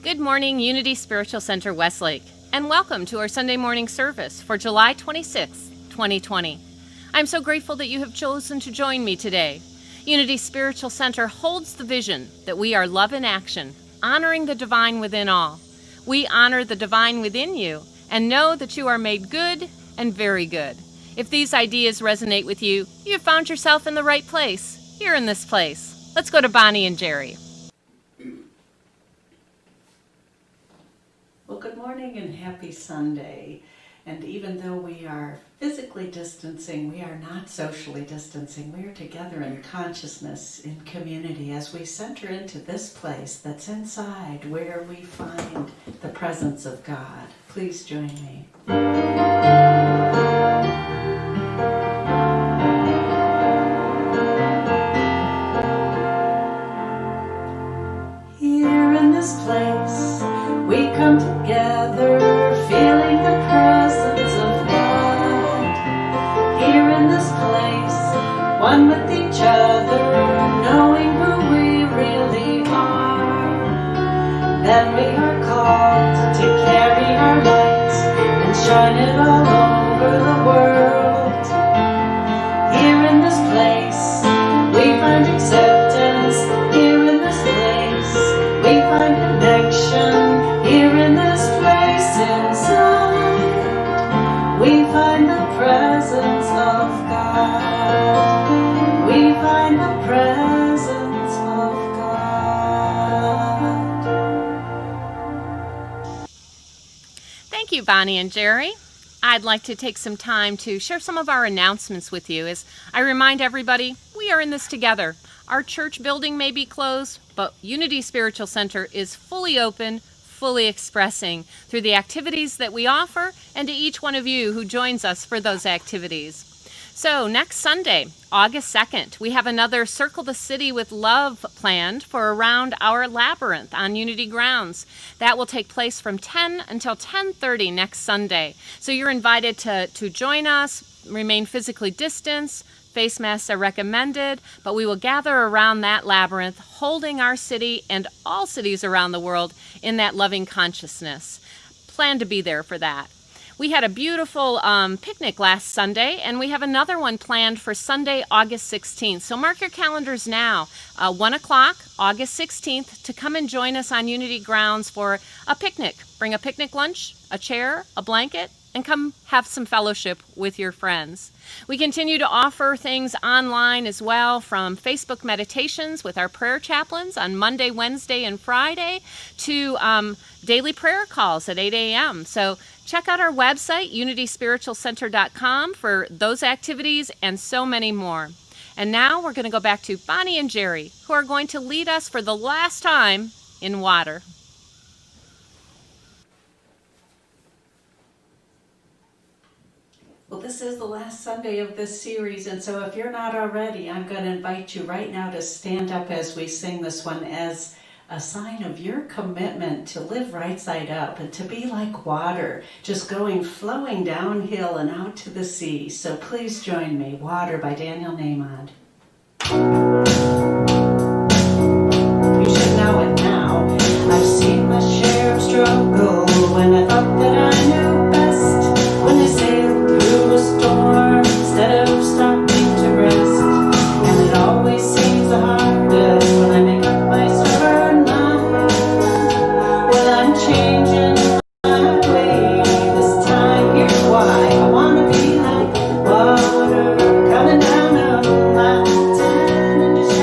Good morning, Unity Spiritual Center, Westlake, and welcome to our Sunday morning service for July 26, 2020. I'm so grateful that you have chosen to join me today. Unity Spiritual Center holds the vision that we are love in action, honoring the divine within all. We honor the divine within you and know that you are made good and very good. If these ideas resonate with you, you've found yourself in the right place, here in this place. Let's go to Bonnie and Jerry. Well, good morning and happy Sunday. And even though we are physically distancing, we are not socially distancing. We are together in consciousness, in community, as we center into this place that's inside, where we find the presence of God. Please join me. Here in this place, we come together, feeling the presence of God. Here in this place, one with each other, knowing who we really are. Then we are called to carry our light and shine it all over the world. Here in this place, we find acceptance. Here in this place, we find connection. Here in this place inside, we find the presence of God. We find the presence of God. Thank you, Bonnie and Jerry. I'd like to take some time to share some of our announcements with you as I remind everybody we are in this together. Our church building may be closed, but Unity Spiritual Center is fully open, fully expressing through the activities that we offer and to each one of you who joins us for those activities. So next Sunday, August 2nd, we have another Circle the City with Love planned for around our labyrinth on Unity grounds. That will take place from 10 until 10:30 next Sunday. So you're invited to join us, remain physically distanced. Face masks are recommended, but we will gather around that labyrinth, holding our city and all cities around the world in that loving consciousness. Plan to be there for that. We had a beautiful picnic last Sunday, and we have another one planned for Sunday, August 16th. So mark your calendars now, 1 o'clock, August 16th, to come and join us on Unity grounds for a picnic. Bring a picnic lunch, a chair, a blanket, and come have some fellowship with your friends. We continue to offer things online as well, from Facebook meditations with our prayer chaplains on Monday, Wednesday, and Friday to daily prayer calls at 8 a.m. So check out our website, unityspiritualcenter.com, for those activities and so many more. And now we're going to go back to Bonnie and Jerry, who are going to lead us for the last time in water. Well, this is the last Sunday of this series, and so if you're not already, I'm going to invite you right now to stand up as we sing this one as a sign of your commitment to live right side up and to be like water, just flowing downhill and out to the sea. So please join me. Water by Daniel Nahmod. You should know it now. I've seen my share of struggle when I thought that I knew best. When they sailed through a storm instead of stopping to rest. And it always seems the hardest when I make up my stubborn mind. Well, I'm changing my way this time. Here's why. I want to be like water coming down a mountain and just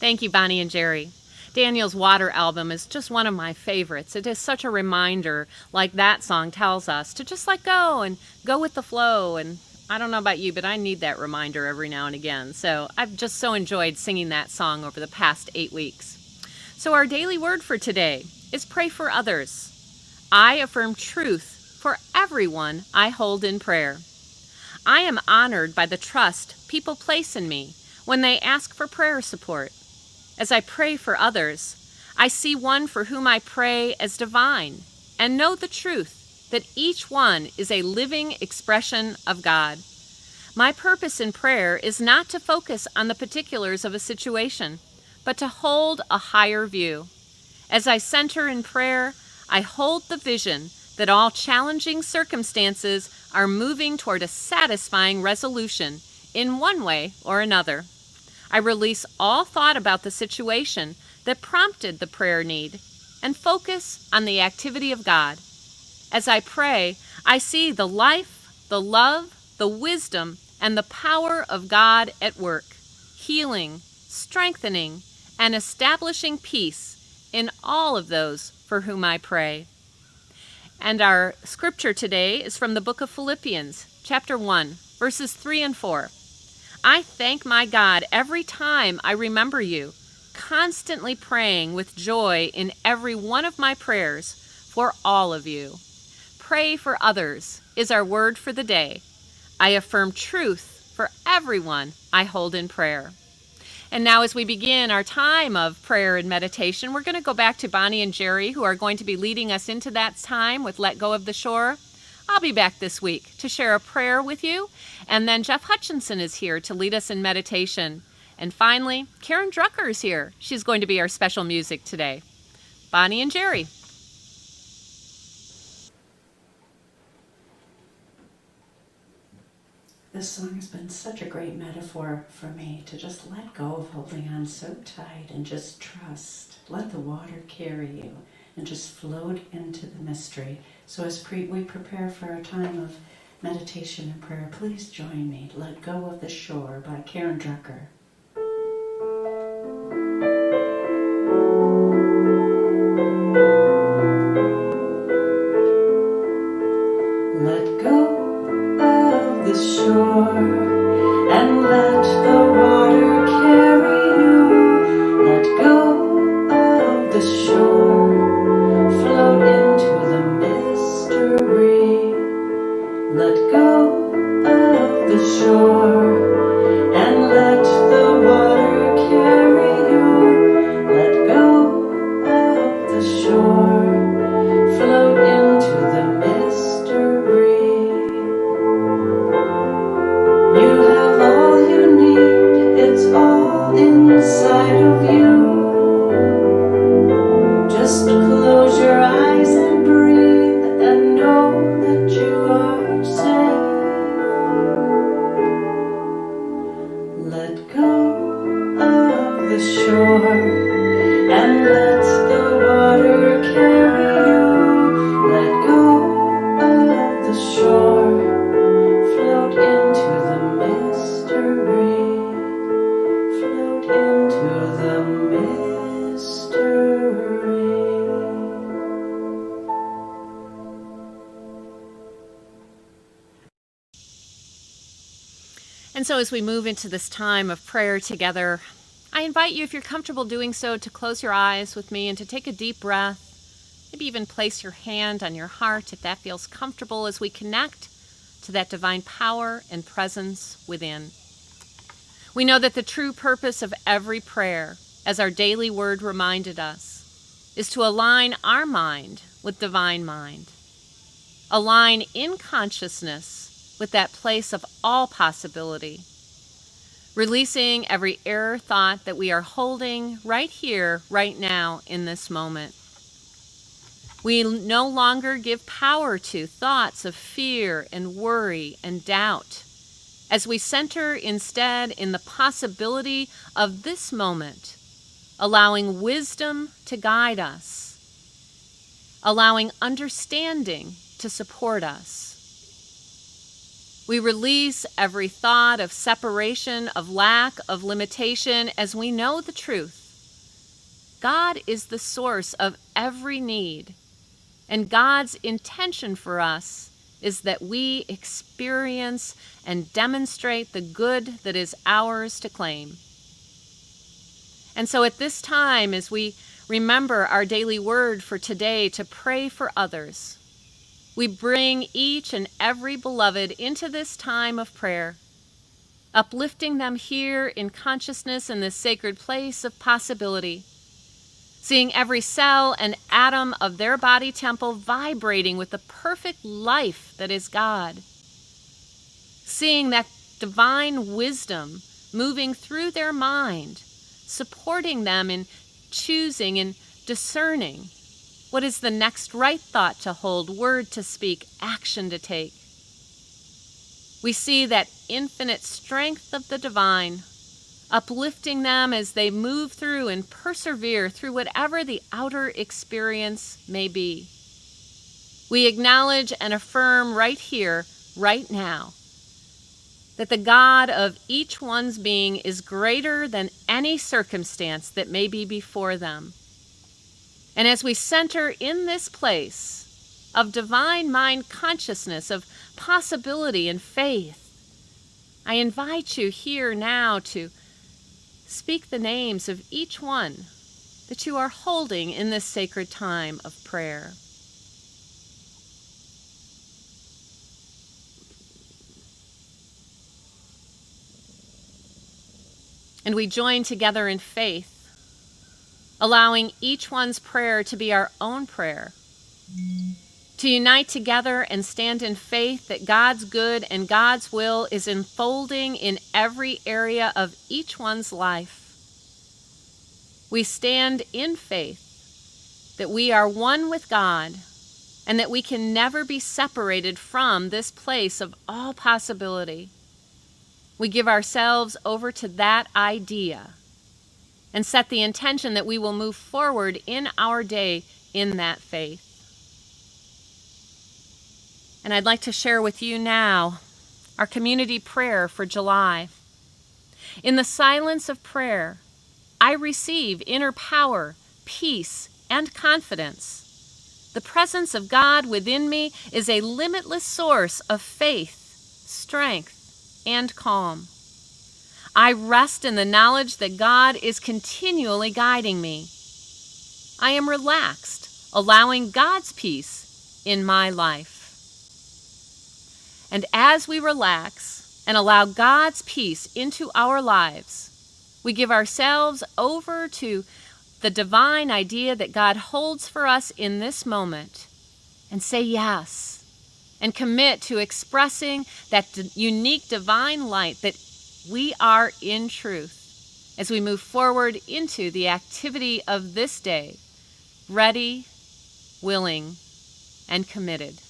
Thank you, Bonnie and Jerry. Daniel's Water album is just one of my favorites. It is such a reminder, like that song tells us, to just let go and go with the flow. And I don't know about you, but I need that reminder every now and again. So I've just so enjoyed singing that song over the past 8 weeks. So our daily word for today is pray for others. I affirm truth for everyone I hold in prayer. I am honored by the trust people place in me when they ask for prayer support. As I pray for others, I see one for whom I pray as divine and know the truth that each one is a living expression of God. My purpose in prayer is not to focus on the particulars of a situation, but to hold a higher view. As I center in prayer, I hold the vision that all challenging circumstances are moving toward a satisfying resolution in one way or another. I release all thought about the situation that prompted the prayer need and focus on the activity of God. As I pray, I see the life, the love, the wisdom, and the power of God at work, healing, strengthening, and establishing peace in all of those for whom I pray. And our scripture today is from the book of Philippians, chapter 1, verses 3 and 4. I thank my God every time I remember you, constantly praying with joy in every one of my prayers for all of you. Pray for others is our word for the day. I affirm truth for everyone I hold in prayer. And now as we begin our time of prayer and meditation, we're going to go back to Bonnie and Jerry, who are going to be leading us into that time with Let Go of the Shore. I'll be back this week to share a prayer with you. And then Jeff Hutchinson is here to lead us in meditation. And finally, Karen Drucker is here. She's going to be our special music today. Bonnie and Jerry. This song has been such a great metaphor for me to just let go of holding on so tight and just trust. Let the water carry you and just float into the mystery. So as we prepare for our time of meditation and prayer, please join me. Let Go of the Shore by Karen Drucker. Let go of the shore and let the water carry you. Let go of the shore, float into the mystery. Let go of the shore and let the water carry you. Let go of the shore, float into the mystery. You have all you need, it's all inside of you. Just close your eyes and breathe and know that you are safe. Let go of the shore and let the water carry you. Let go of the shore, float into the mystery. Float into the mystery. And so as we move into this time of prayer together, I invite you, if you're comfortable doing so, to close your eyes with me and to take a deep breath. Maybe even place your hand on your heart if that feels comfortable as we connect to that divine power and presence within. We know that the true purpose of every prayer, as our daily word reminded us, is to align our mind with divine mind. Align in consciousness with that place of all possibility, releasing every error thought that we are holding right here, right now, in this moment. We no longer give power to thoughts of fear and worry and doubt, as we center instead in the possibility of this moment, allowing wisdom to guide us, allowing understanding to support us. We release every thought of separation, of lack, of limitation, as we know the truth God is the source of every need, and God's intention for us is that we experience and demonstrate the good that is ours to claim. And so at this time, as we remember our daily word for today to pray for others, we bring each and every beloved into this time of prayer, uplifting them here in consciousness in this sacred place of possibility, seeing every cell and atom of their body temple vibrating with the perfect life that is God, seeing that divine wisdom moving through their mind, supporting them in choosing and discerning what is the next right thought to hold, word to speak, action to take. We see that infinite strength of the divine, uplifting them as they move through and persevere through whatever the outer experience may be. We acknowledge and affirm right here, right now, that the God of each one's being is greater than any circumstance that may be before them. And as we center in this place of divine mind consciousness, of possibility and faith, I invite you here now to speak the names of each one that you are holding in this sacred time of prayer. And we join together in faith, allowing each one's prayer to be our own prayer, to unite together and stand in faith that God's good and God's will is unfolding in every area of each one's life. We stand in faith that we are one with God and that we can never be separated from this place of all possibility. We give ourselves over to that idea and set the intention that we will move forward in our day in that faith. And I'd like to share with you now our community prayer for July. In the silence of prayer, I receive inner power, peace, and confidence. The presence of God within me is a limitless source of faith, strength, and calm. I rest in the knowledge that God is continually guiding me. I am relaxed, allowing God's peace in my life. And as we relax and allow God's peace into our lives, we give ourselves over to the divine idea that God holds for us in this moment and say yes and commit to expressing that unique divine light that we are in truth as we move forward into the activity of this day, ready, willing, and committed.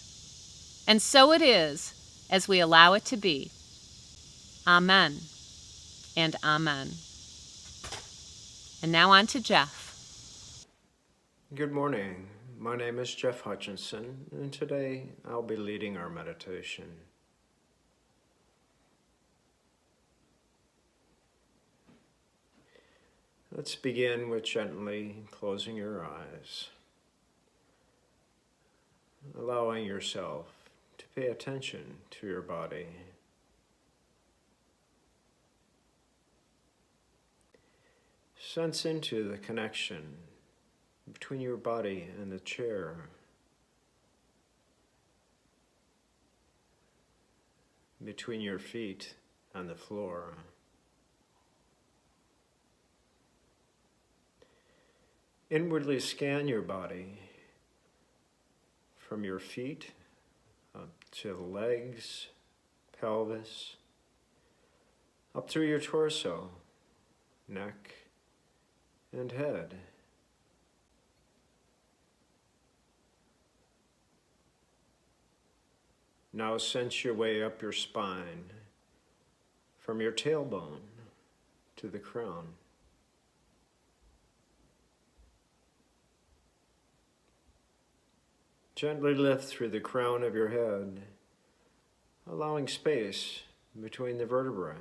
And so it is as we allow it to be. Amen and amen. And now on to Jeff. Good morning. My name is Jeff Hutchinson, and today I'll be leading our meditation. Let's begin with gently closing your eyes, allowing yourself to pay attention to your body. Sense into the connection between your body and the chair, between your feet and the floor. Inwardly scan your body from your feet up to the legs, pelvis, up through your torso, neck, and head. Now sense your way up your spine, from your tailbone to the crown. Gently lift through the crown of your head, allowing space between the vertebrae.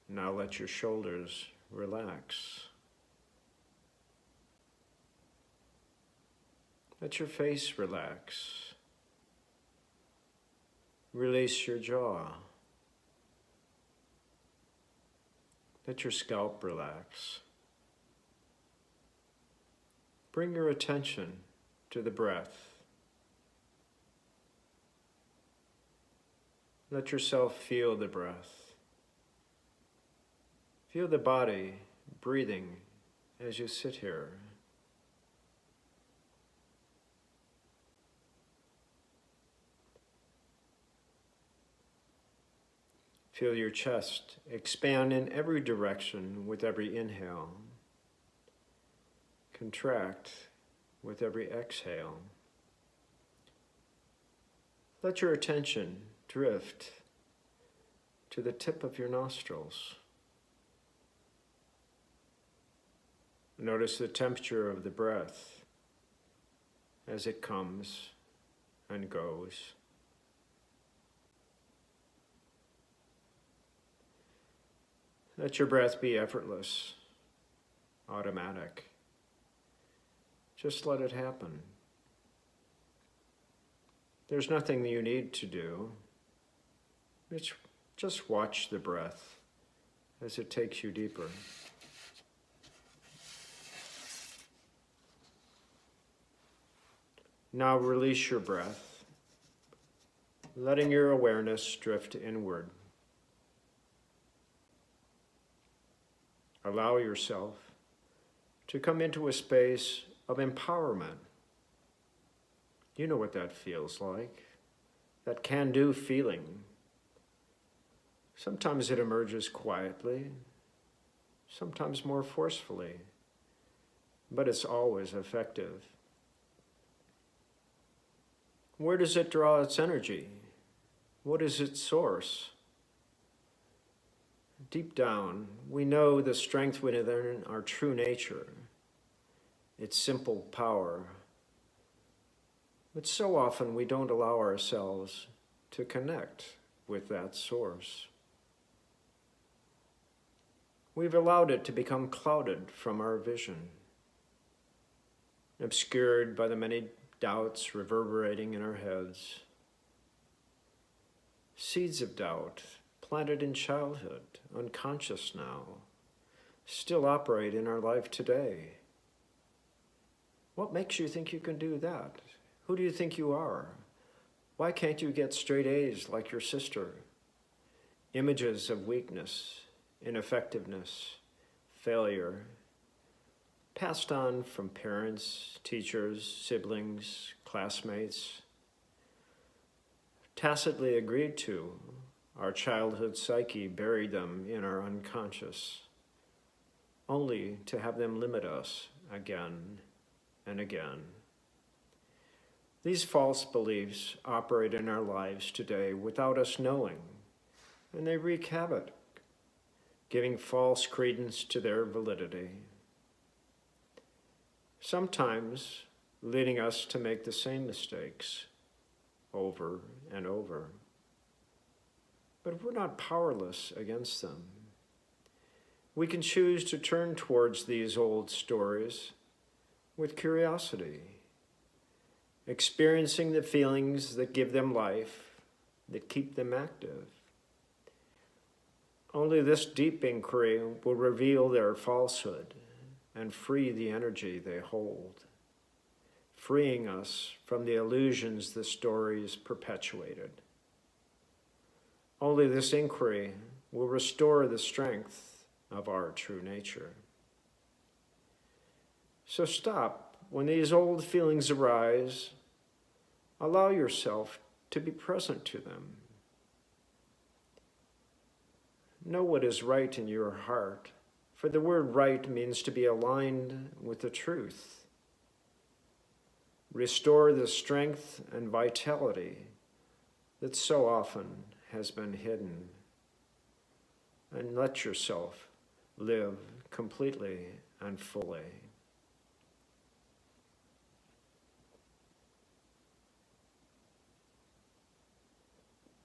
Now let your shoulders relax. Let your face relax. Release your jaw. Let your scalp relax. Bring your attention to the breath. Let yourself feel the breath. Feel the body breathing as you sit here. Feel your chest expand in every direction with every inhale. Contract with every exhale. Let your attention drift to the tip of your nostrils. Notice the temperature of the breath as it comes and goes. Let your breath be effortless, automatic. Just let it happen. There's nothing you need to do. Just watch the breath as it takes you deeper. Now release your breath, letting your awareness drift inward. Allow yourself to come into a space of empowerment. You know what that feels like, that can-do feeling. Sometimes it emerges quietly, sometimes more forcefully, but it's always effective. Where does it draw its energy? What is its source? Deep down, we know the strength within our true nature, its simple power. But so often we don't allow ourselves to connect with that source. We've allowed it to become clouded from our vision, obscured by the many doubts reverberating in our heads. Seeds of doubt planted in childhood, unconscious now, still operate in our life today. What makes you think you can do that? Who do you think you are? Why can't you get straight A's like your sister? Images of weakness, ineffectiveness, failure, passed on from parents, teachers, siblings, classmates, tacitly agreed to. Our childhood psyche buried them in our unconscious, only to have them limit us again and again. These false beliefs operate in our lives today without us knowing, and they wreak havoc, giving false credence to their validity. Sometimes leading us to make the same mistakes over and over. But we're not powerless against them. We can choose to turn towards these old stories with curiosity, experiencing the feelings that give them life, that keep them active. Only this deep inquiry will reveal their falsehood and free the energy they hold, freeing us from the illusions the stories perpetuated. Only this inquiry will restore the strength of our true nature. So stop when these old feelings arise. Allow yourself to be present to them. Know what is right in your heart, for the word right means to be aligned with the truth. Restore the strength and vitality that so often has been hidden, and let yourself live completely and fully.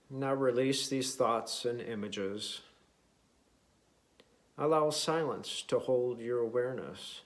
Now release these thoughts and images Allow silence to hold your awareness.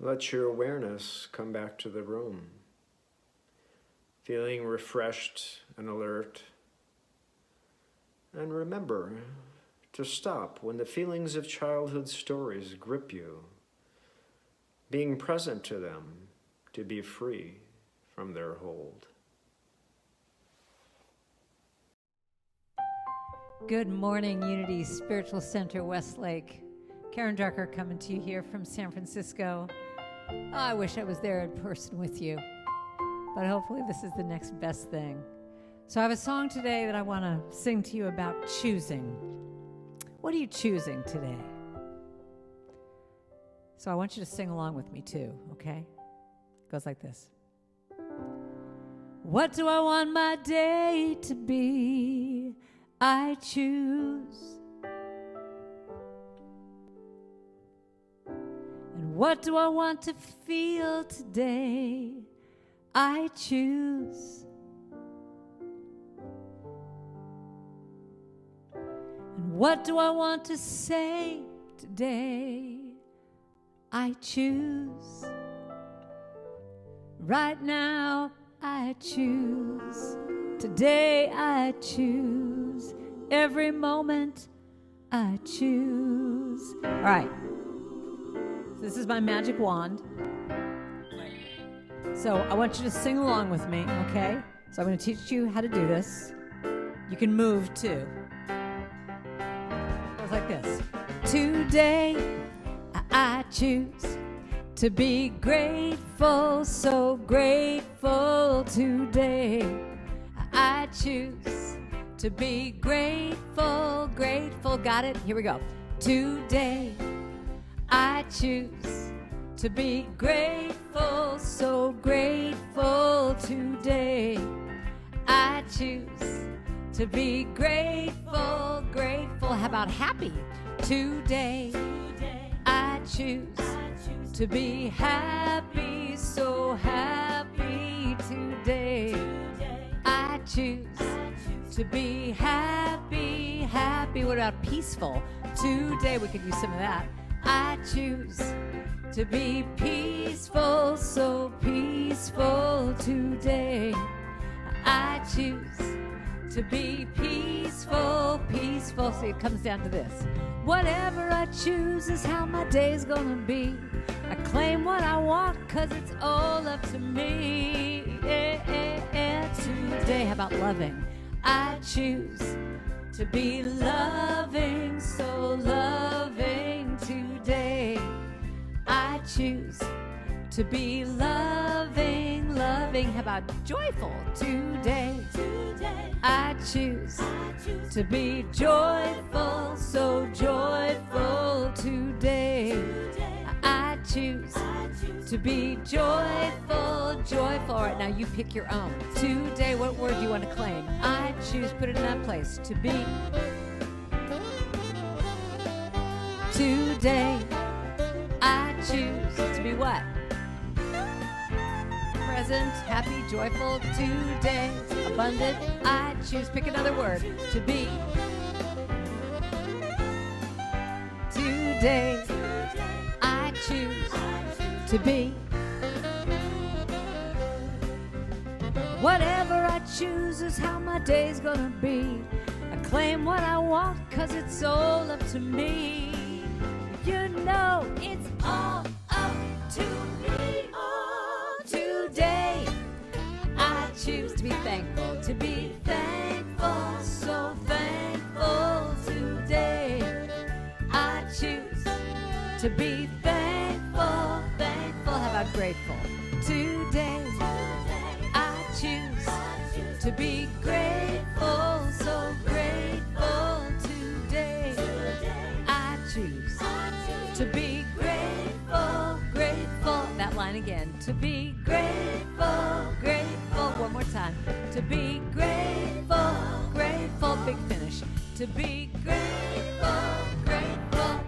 Let your awareness come back to the room, feeling refreshed and alert. And remember to stop when the feelings of childhood stories grip you, being present to them to be free from their hold. Good morning, Unity Spiritual Center, Westlake. Karen Drucker coming to you here from San Francisco. Oh, I wish I was there in person with you, but hopefully this is the next best thing. So I have a song today that I want to sing to you about choosing. What are you choosing today? So I want you to sing along with me too, okay? It goes like this. What do I want my day to be? I choose. And what do I want to feel today? I choose. And what do I want to say today? I choose. Right now, I choose. Today, I choose. Every moment, I choose. All right. This is my magic wand. So I want you to sing along with me, okay? So I'm going to teach you how to do this. You can move too. It goes like this. Today, I choose to be grateful, so grateful today. I choose to be grateful, grateful. Got it? Here we go. Today, I choose to be grateful, so grateful today. I choose to be grateful, grateful. How about happy? Today, I choose to be happy, so happy today. I choose to be happy, happy. What about peaceful? Today we could use some of that. I choose to be peaceful, so peaceful today. I choose to be peaceful, peaceful. See, it comes down to this. Whatever I choose is how my day's gonna be. I claim what I want, cause it's all up to me. Today, how about loving? I choose to be loving, so loving today. I choose to be loving, loving. How about joyful today? I choose to be joyful, so joyful today. I choose to be joyful, joyful. All right, now you pick your own. Today, what word do you want to claim? I choose, put it in that place, to be. Today, I choose to be what? Present, happy, joyful, today, abundant. I choose, pick another word, to be Today I choose to be. Whatever I choose is how my day's gonna be. I claim what I want 'cause it's all up to me. You know it's all up to me. Oh, today I choose to be thankful, to be thankful, so thankful. Today I choose to be thankful, thankful. How about grateful? Today I choose to be grateful, so grateful. Today I choose to be grateful, grateful. That line again. To be grateful, grateful. One more time. To be grateful, grateful. Big finish. To be grateful, grateful.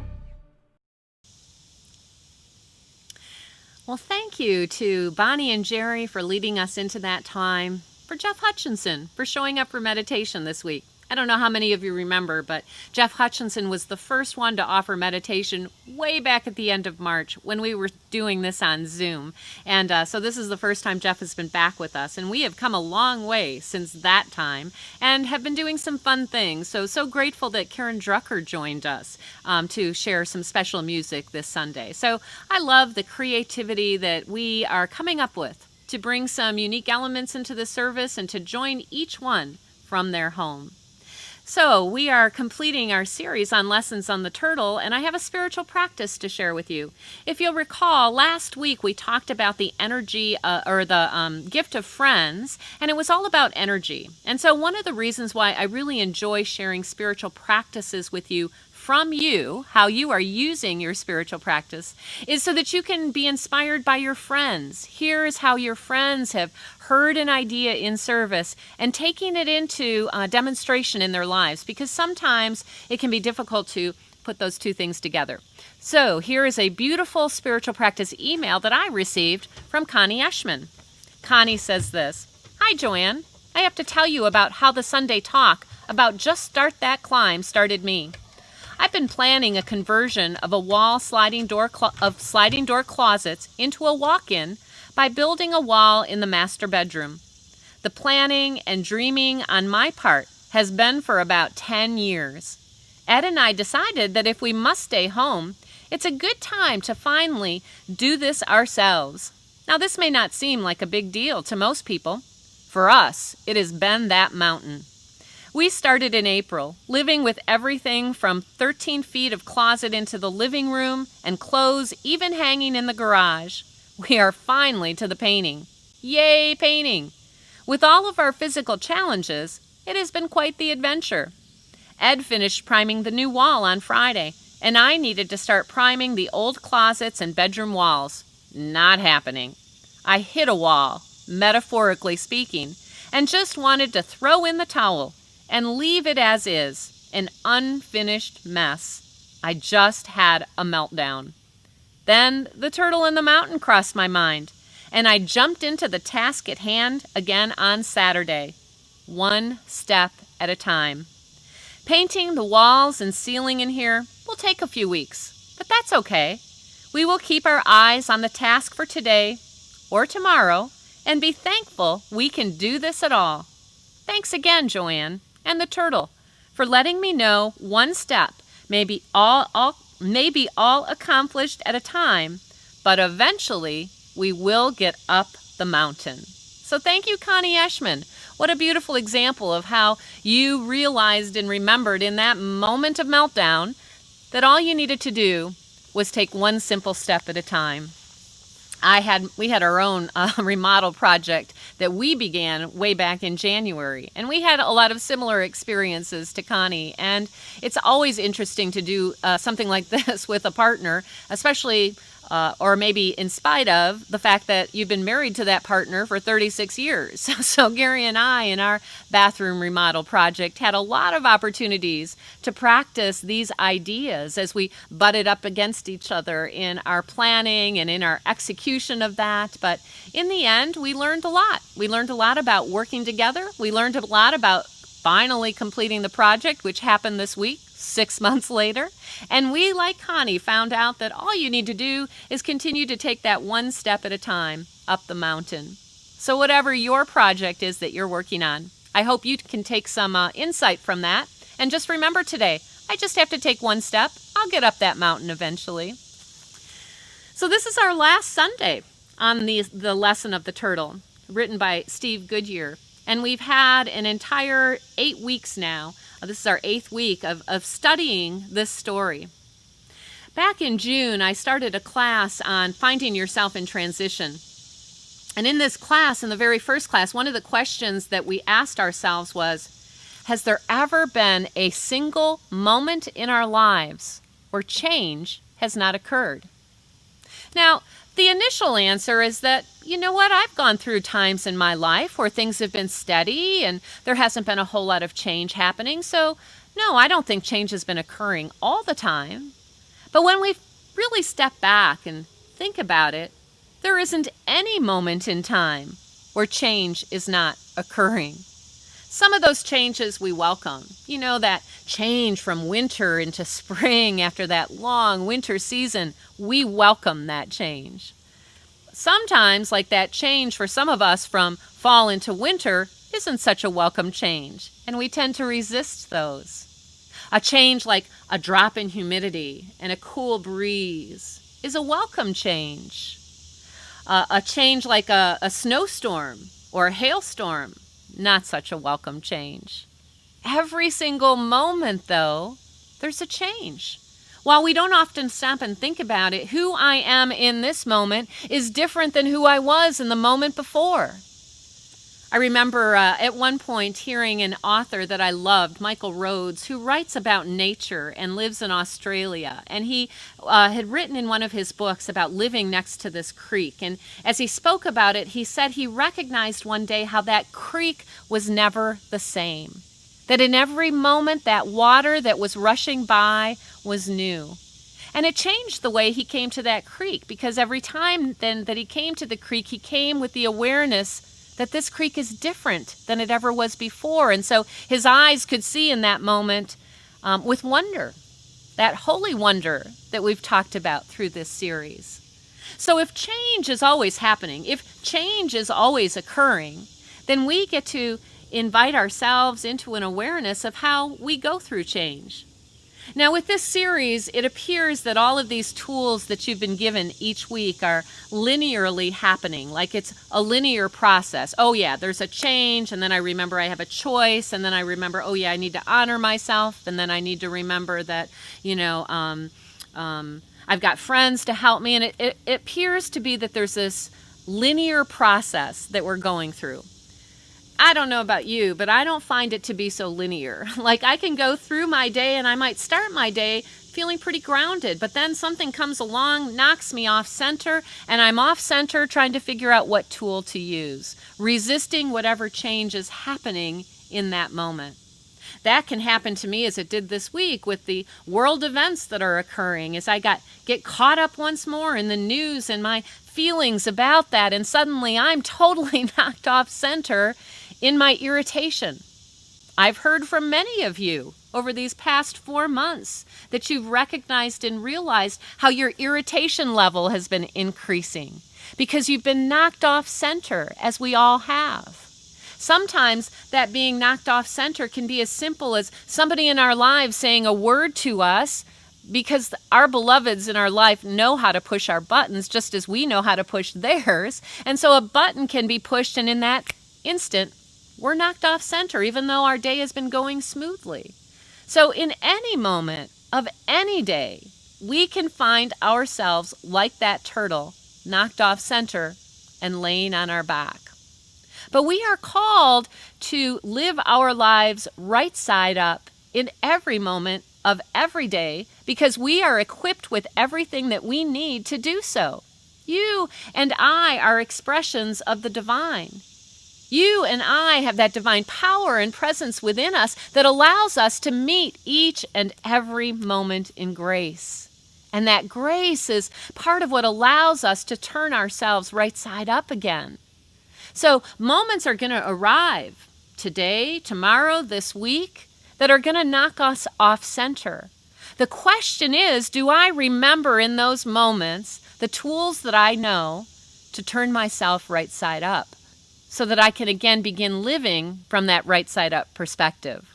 Well, thank you to Bonnie and Jerry for leading us into that time, for Jeff Hutchinson for showing up for meditation this week. I don't know how many of you remember, but Jeff Hutchinson was the first one to offer meditation way back at the end of March when we were doing this on Zoom. And so this is the first time Jeff has been back with us. And we have come a long way since that time and have been doing some fun things. So grateful that Karen Drucker joined us to share some special music this Sunday. So I love the creativity that we are coming up with to bring some unique elements into the service and to join each one from their home. So we are completing our series on lessons on the turtle, and I have a spiritual practice to share with you. If you'll recall, last week we talked about the energy or the gift of friends, and it was all about energy. And so one of the reasons why I really enjoy sharing spiritual practices with you from you, how you are using your spiritual practice, is so that you can be inspired by your friends. Here's how your friends have heard an idea in service and taking it into demonstration in their lives, because sometimes it can be difficult to put those two things together. So here is a beautiful spiritual practice email that I received from Connie Eschman. Connie says this: Hi, Joanne. I have to tell you about how the Sunday talk about Just Start That Climb started me. I've been planning a conversion of a wall sliding door closets into a walk-in by building a wall in the master bedroom. The planning and dreaming on my part has been for about 10 years. Ed and I decided that if we must stay home, it's a good time to finally do this ourselves. Now, this may not seem like a big deal to most people. For us, it has been that mountain. We started in April, living with everything from 13 feet of closet into the living room and clothes even hanging in the garage. We are finally to the painting. Yay, painting! With all of our physical challenges, it has been quite the adventure. Ed finished priming the new wall on Friday, and I needed to start priming the old closets and bedroom walls. Not happening. I hit a wall, metaphorically speaking, and just wanted to throw in the towel and leave it as is, an unfinished mess. I just had a meltdown. Then the turtle in the mountain crossed my mind, and I jumped into the task at hand again on Saturday, one step at a time. Painting the walls and ceiling in here will take a few weeks, but that's okay. We will keep our eyes on the task for today or tomorrow and be thankful we can do this at all. Thanks again, Joanne and the turtle, for letting me know one step may be all accomplished at a time, but eventually we will get up the mountain. So thank you, Connie Eschman. What a beautiful example of how you realized and remembered in that moment of meltdown that all you needed to do was take one simple step at a time. We had our own remodel project that we began way back in January, and we had a lot of similar experiences to Connie, and it's always interesting to do something like this with a partner, especially or maybe in spite of the fact that you've been married to that partner for 36 years. So Gary and I, in our bathroom remodel project, had a lot of opportunities to practice these ideas as we butted up against each other in our planning and in our execution of that. But in the end, we learned a lot. We learned a lot about working together. We learned a lot about finally completing the project, which happened this week. 6 months later, and we, like Connie, found out that all you need to do is continue to take that one step at a time up the mountain. So whatever your project is that you're working on, I hope you can take some insight from that. And just remember today, I just have to take one step. I'll get up that mountain eventually. So this is our last Sunday on the lesson of the turtle, written by Steve Goodyear. And we've had an entire 8 weeks now. This is our 8th week of studying this story. Back in June, I started a class on finding yourself in transition. And in this class, in the very first class, one of the questions that we asked ourselves was, has there ever been a single moment in our lives where change has not occurred? Now, the initial answer is that, you know what, I've gone through times in my life where things have been steady and there hasn't been a whole lot of change happening. So, no, I don't think change has been occurring all the time. But when we really step back and think about it, there isn't any moment in time where change is not occurring. Some of those changes we welcome. You know, that change from winter into spring after that long winter season, we welcome that change. Sometimes, like that change for some of us from fall into winter, isn't such a welcome change, and we tend to resist those. A change like a drop in humidity and a cool breeze is a welcome change. A change like a snowstorm or a hailstorm, not such a welcome change. Every single moment, though, there's a change. While we don't often stop and think about it, who I am in this moment is different than who I was in the moment before. I remember at one point hearing an author that I loved, Michael Rhodes, who writes about nature and lives in Australia. And he had written in one of his books about living next to this creek. And as he spoke about it, he said he recognized one day how that creek was never the same. That in every moment that water that was rushing by was new. And it changed the way he came to that creek, because every time then that he came to the creek, he came with the awareness that this creek is different than it ever was before. And so his eyes could see in that moment with wonder, that holy wonder that we've talked about through this series. So if change is always happening, if change is always occurring, then we get to invite ourselves into an awareness of how we go through change. Now, with this series, it appears that all of these tools that you've been given each week are linearly happening, like it's a linear process. Oh, yeah, there's a change, and then I remember I have a choice, and then I remember, oh, yeah, I need to honor myself, and then I need to remember that, I've got friends to help me, and it appears to be that there's this linear process that we're going through. I don't know about you, but I don't find it to be so linear. Like, I can go through my day and I might start my day feeling pretty grounded, but then something comes along, knocks me off center, and I'm off center trying to figure out what tool to use, resisting whatever change is happening in that moment. That can happen to me as it did this week with the world events that are occurring, as I get caught up once more in the news and my feelings about that, and suddenly I'm totally knocked off center in my irritation. I've heard from many of you over these past 4 months that you've recognized and realized how your irritation level has been increasing because you've been knocked off center, as we all have. Sometimes that being knocked off center can be as simple as somebody in our lives saying a word to us, because our beloveds in our life know how to push our buttons just as we know how to push theirs. And so a button can be pushed, and in that instant, we're knocked off center, even though our day has been going smoothly. So in any moment of any day, we can find ourselves like that turtle, knocked off center and laying on our back. But we are called to live our lives right side up in every moment of every day, because we are equipped with everything that we need to do so. You and I are expressions of the divine. You and I have that divine power and presence within us that allows us to meet each and every moment in grace. And that grace is part of what allows us to turn ourselves right side up again. So moments are going to arrive today, tomorrow, this week, that are going to knock us off center. The question is, do I remember in those moments the tools that I know to turn myself right side up so that I can again begin living from that right side up perspective?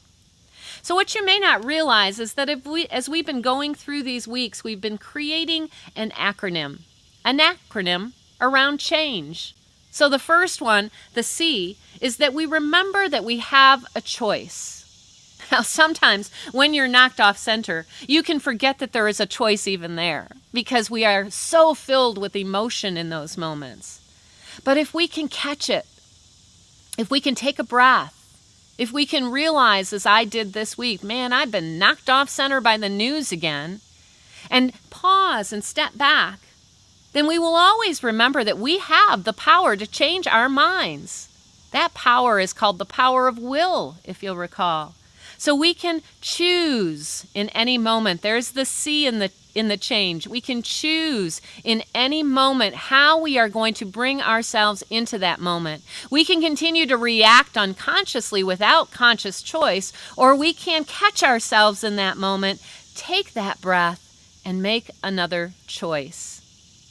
So what you may not realize is that as we've been going through these weeks, we've been creating an acronym around change. So the first one, the C, is that we remember that we have a choice. Now, sometimes when you're knocked off center, you can forget that there is a choice even there because we are so filled with emotion in those moments. But if we can catch it, if we can take a breath, if we can realize, as I did this week, man, I've been knocked off center by the news again, and pause and step back, then we will always remember that we have the power to change our minds. That power is called the power of will, if you'll recall. So we can choose in any moment. There's the C in the change. We can choose in any moment how we are going to bring ourselves into that moment. We can continue to react unconsciously without conscious choice, or we can catch ourselves in that moment, take that breath, and make another choice.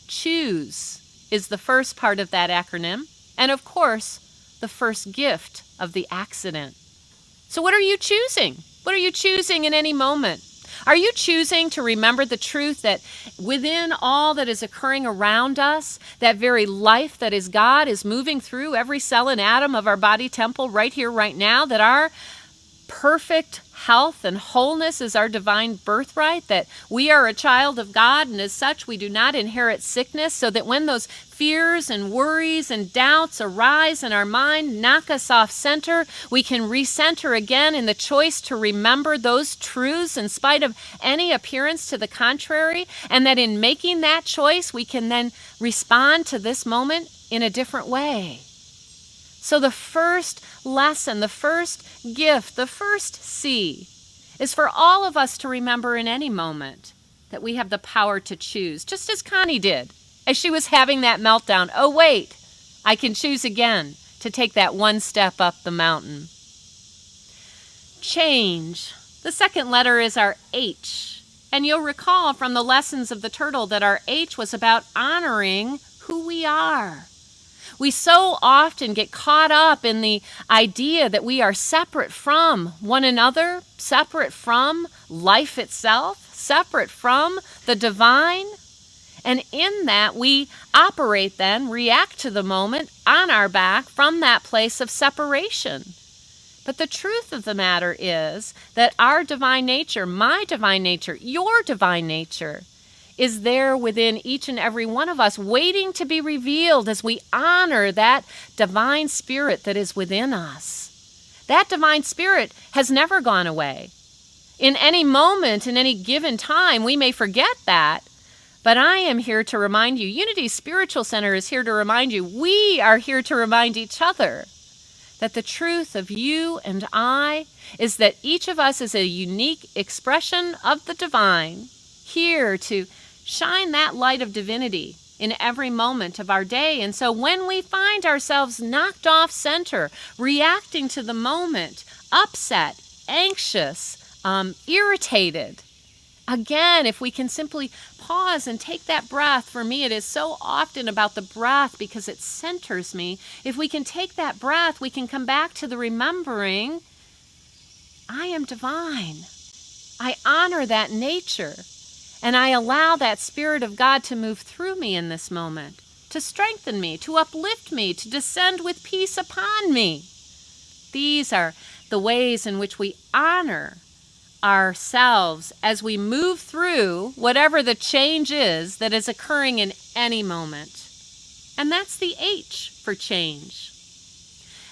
Choose is the first part of that acronym, and of course, the first gift of the accident. So what are you choosing? What are you choosing in any moment? Are you choosing to remember the truth that within all that is occurring around us, that very life that is God is moving through every cell and atom of our body temple right here, right now, that our perfect health and wholeness is our divine birthright, that we are a child of God, and as such we do not inherit sickness, so that when those fears and worries and doubts arise in our mind, knock us off center, we can recenter again in the choice to remember those truths in spite of any appearance to the contrary, and that in making that choice we can then respond to this moment in a different way. So the first lesson, the first gift, the first C is for all of us to remember in any moment that we have the power to choose, just as Connie did as she was having that meltdown. Oh, wait, I can choose again to take that one step up the mountain. Change. The second letter is our H. And you'll recall from the lessons of the turtle that our H was about honoring who we are. We so often get caught up in the idea that we are separate from one another, separate from life itself, separate from the divine. And in that, we operate then, react to the moment on our back from that place of separation. But the truth of the matter is that our divine nature, my divine nature, your divine nature, is there within each and every one of us, waiting to be revealed as we honor that divine spirit that is within us. That divine spirit has never gone away. In any moment, in any given time, we may forget that, but I am here to remind you, Unity Spiritual Center is here to remind you, we are here to remind each other that the truth of you and I is that each of us is a unique expression of the divine, here to shine that light of divinity in every moment of our day. And so when we find ourselves knocked off center, reacting to the moment, upset, anxious, irritated, again, if we can simply pause and take that breath, for me it is so often about the breath because it centers me. If we can take that breath, we can come back to the remembering, I am divine. I honor that nature. And I allow that Spirit of God to move through me in this moment, to strengthen me, to uplift me, to descend with peace upon me. These are the ways in which we honor ourselves as we move through whatever the change is that is occurring in any moment. And that's the H for change.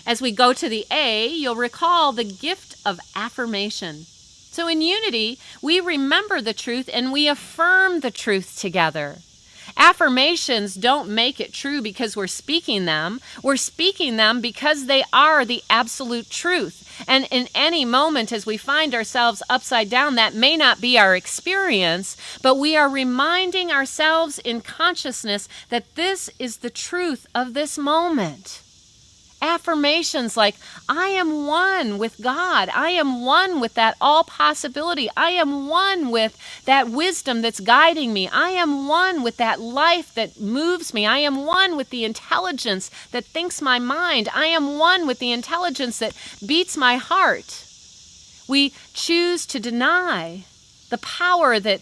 As we go to the A, you'll recall the gift of affirmation. So in Unity, we remember the truth and we affirm the truth together. Affirmations don't make it true because we're speaking them. We're speaking them because they are the absolute truth. And in any moment as we find ourselves upside down, that may not be our experience, but we are reminding ourselves in consciousness that this is the truth of this moment. Affirmations like, I am one with God. I am one with that all possibility. I am one with that wisdom that's guiding me. I am one with that life that moves me. I am one with the intelligence that thinks my mind. I am one with the intelligence that beats my heart. We choose to deny the power that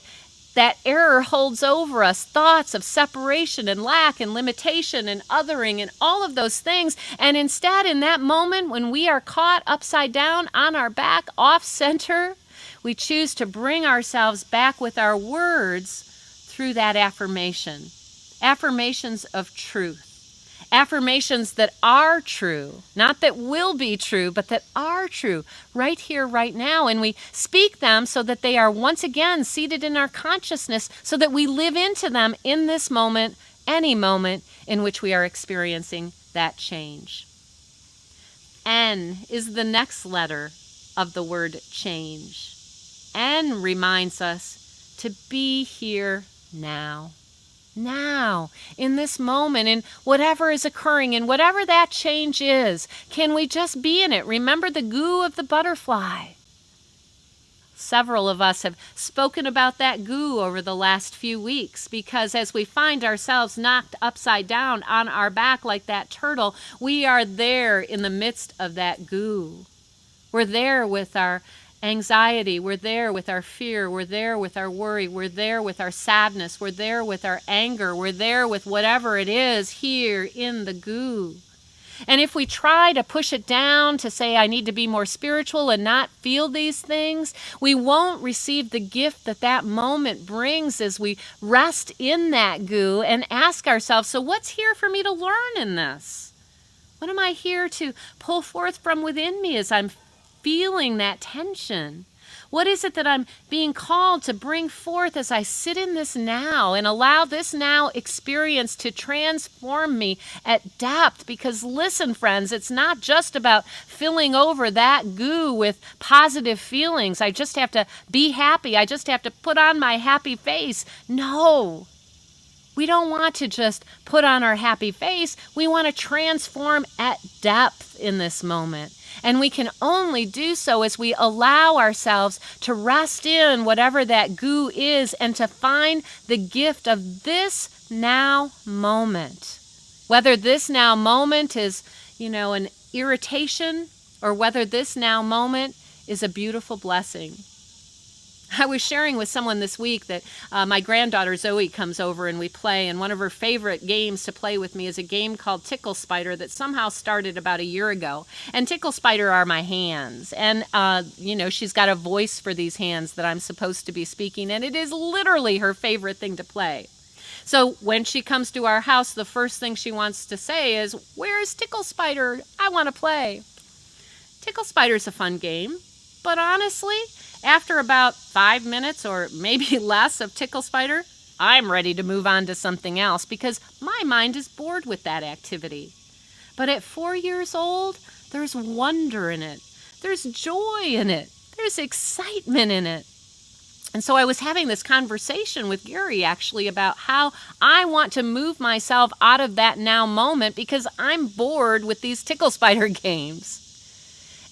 error holds over us, thoughts of separation and lack and limitation and othering and all of those things. And instead, in that moment when we are caught upside down on our back, off center, we choose to bring ourselves back with our words through that affirmation. Affirmations of truth. Affirmations that are true, not that will be true, but that are true right here, right now. And we speak them so that they are once again seated in our consciousness so that we live into them in this moment, any moment in which we are experiencing that change. N is the next letter of the word change. N reminds us to be here now. Now, in this moment, in whatever is occurring, in whatever that change is, can we just be in it? Remember the goo of the butterfly. Several of us have spoken about that goo over the last few weeks because as we find ourselves knocked upside down on our back like that turtle, we are there in the midst of that goo. We're there with our anxiety, we're there with our fear, we're there with our worry, we're there with our sadness, we're there with our anger, we're there with whatever it is here in the goo. And if we try to push it down to say, I need to be more spiritual and not feel these things, we won't receive the gift that that moment brings as we rest in that goo and ask ourselves, so what's here for me to learn in this? What am I here to pull forth from within me as I'm feeling that tension? What is it that I'm being called to bring forth as I sit in this now and allow this now experience to transform me at depth? Because listen, friends, it's not just about filling over that goo with positive feelings. I just have to be happy. I just have to put on my happy face. No. We don't want to just put on our happy face. We want to transform at depth in this moment. And we can only do so as we allow ourselves to rest in whatever that goo is and to find the gift of this now moment. Whether this now moment is, an irritation or whether this now moment is a beautiful blessing. I was sharing with someone this week that my granddaughter Zoe comes over and we play, and one of her favorite games to play with me is a game called Tickle Spider that somehow started about a year ago. And Tickle Spider are my hands. And, she's got a voice for these hands that I'm supposed to be speaking, and it is literally her favorite thing to play. So when she comes to our house, the first thing she wants to say is, "Where's Tickle Spider? I want to play." Tickle Spider's a fun game, but honestly, after about 5 minutes or maybe less of Tickle Spider, I'm ready to move on to something else because my mind is bored with that activity. But at 4 years old, there's wonder in it. There's joy in it. There's excitement in it. And so I was having this conversation with Gary actually about how I want to move myself out of that now moment because I'm bored with these Tickle Spider games.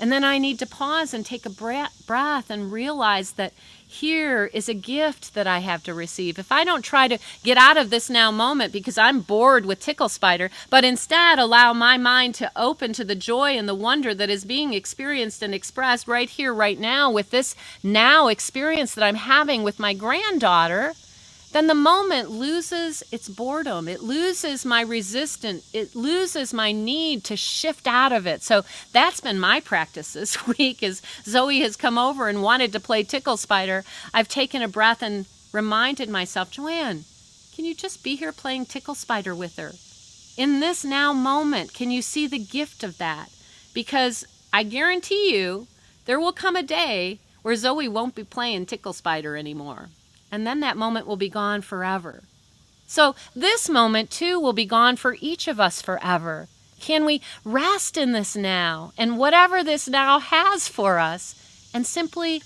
And then I need to pause and take a breath and realize that here is a gift that I have to receive. If I don't try to get out of this now moment because I'm bored with Tickle Spider, but instead allow my mind to open to the joy and the wonder that is being experienced and expressed right here, right now, with this now experience that I'm having with my granddaughter, then the moment loses its boredom. It loses my resistance. It loses my need to shift out of it. So that's been my practice this week as Zoe has come over and wanted to play Tickle Spider. I've taken a breath and reminded myself, Joanne, can you just be here playing Tickle Spider with her? In this now moment, can you see the gift of that? Because I guarantee you there will come a day where Zoe won't be playing Tickle Spider anymore. And then that moment will be gone forever. So this moment, too, will be gone for each of us forever. Can we rest in this now and whatever this now has for us and simply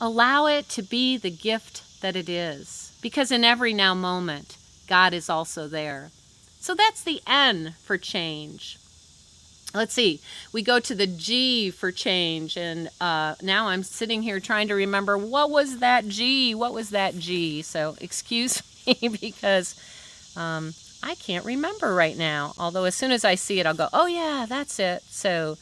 allow it to be the gift that it is? Because in every now moment, God is also there. So that's the N for change. Let's see. We go to the G for change, and now I'm sitting here trying to remember what was that G? What was that G? So excuse me because I can't remember right now. Although as soon as I see it, I'll go, oh yeah, that's it. So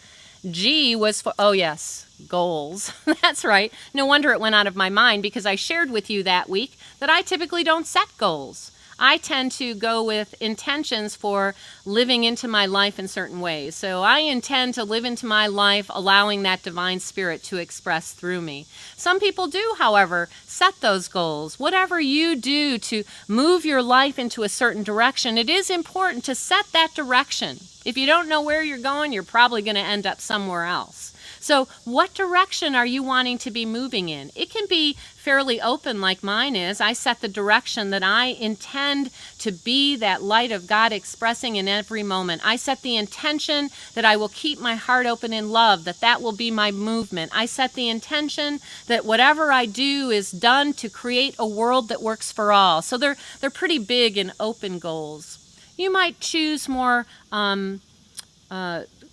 G was for, oh yes, goals. That's right. No wonder it went out of my mind because I shared with you that week that I typically don't set goals. I tend to go with intentions for living into my life in certain ways. So I intend to live into my life allowing that divine spirit to express through me. Some people do, however, set those goals. Whatever you do to move your life into a certain direction, it is important to set that direction. If you don't know where you're going, you're probably going to end up somewhere else. So what direction are you wanting to be moving in? It can be fairly open like mine is. I set the direction that I intend to be that light of God expressing in every moment. I set the intention that I will keep my heart open in love, that will be my movement. I set the intention that whatever I do is done to create a world that works for all. So they're pretty big and open goals. You might choose more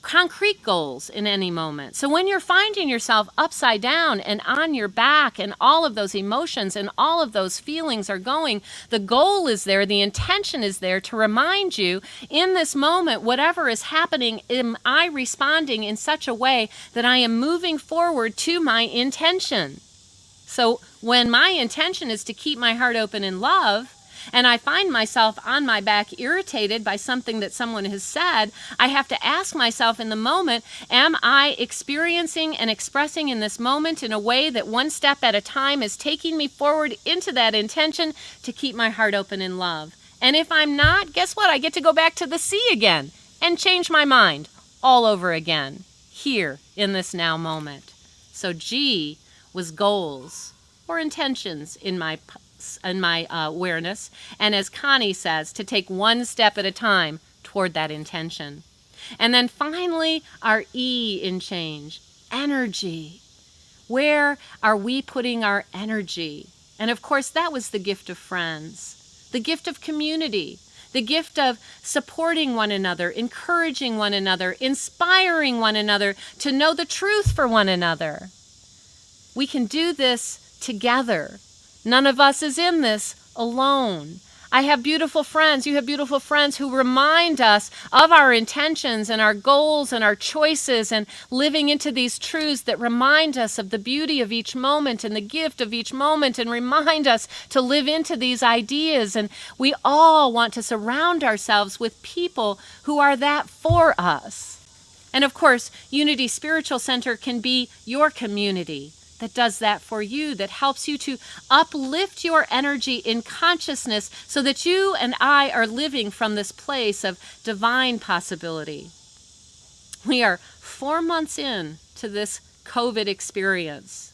concrete goals in any moment. So when you're finding yourself upside down and on your back and all of those emotions and all of those feelings are going, the goal is there, the intention is there to remind you in this moment, whatever is happening, am I responding in such a way that I am moving forward to my intention? So when my intention is to keep my heart open in love, and I find myself on my back irritated by something that someone has said, I have to ask myself in the moment, am I experiencing and expressing in this moment in a way that one step at a time is taking me forward into that intention to keep my heart open in love? And if I'm not, guess what? I get to go back to the C again and change my mind all over again here in this now moment. So G was goals or intentions in my awareness, and as Connie says, to take one step at a time toward that intention. And then finally, our E in change, energy. Where are we putting our energy? And of course, that was the gift of friends, the gift of community, the gift of supporting one another, encouraging one another, inspiring one another to know the truth for one another. We can do this together. None of us is in this alone. I have beautiful friends. You have beautiful friends who remind us of our intentions and our goals and our choices and living into these truths that remind us of the beauty of each moment and the gift of each moment and remind us to live into these ideas. And we all want to surround ourselves with people who are that for us. And of course, Unity Spiritual Center can be your community that does that for you, that helps you to uplift your energy in consciousness so that you and I are living from this place of divine possibility. We are 4 months in to this COVID experience.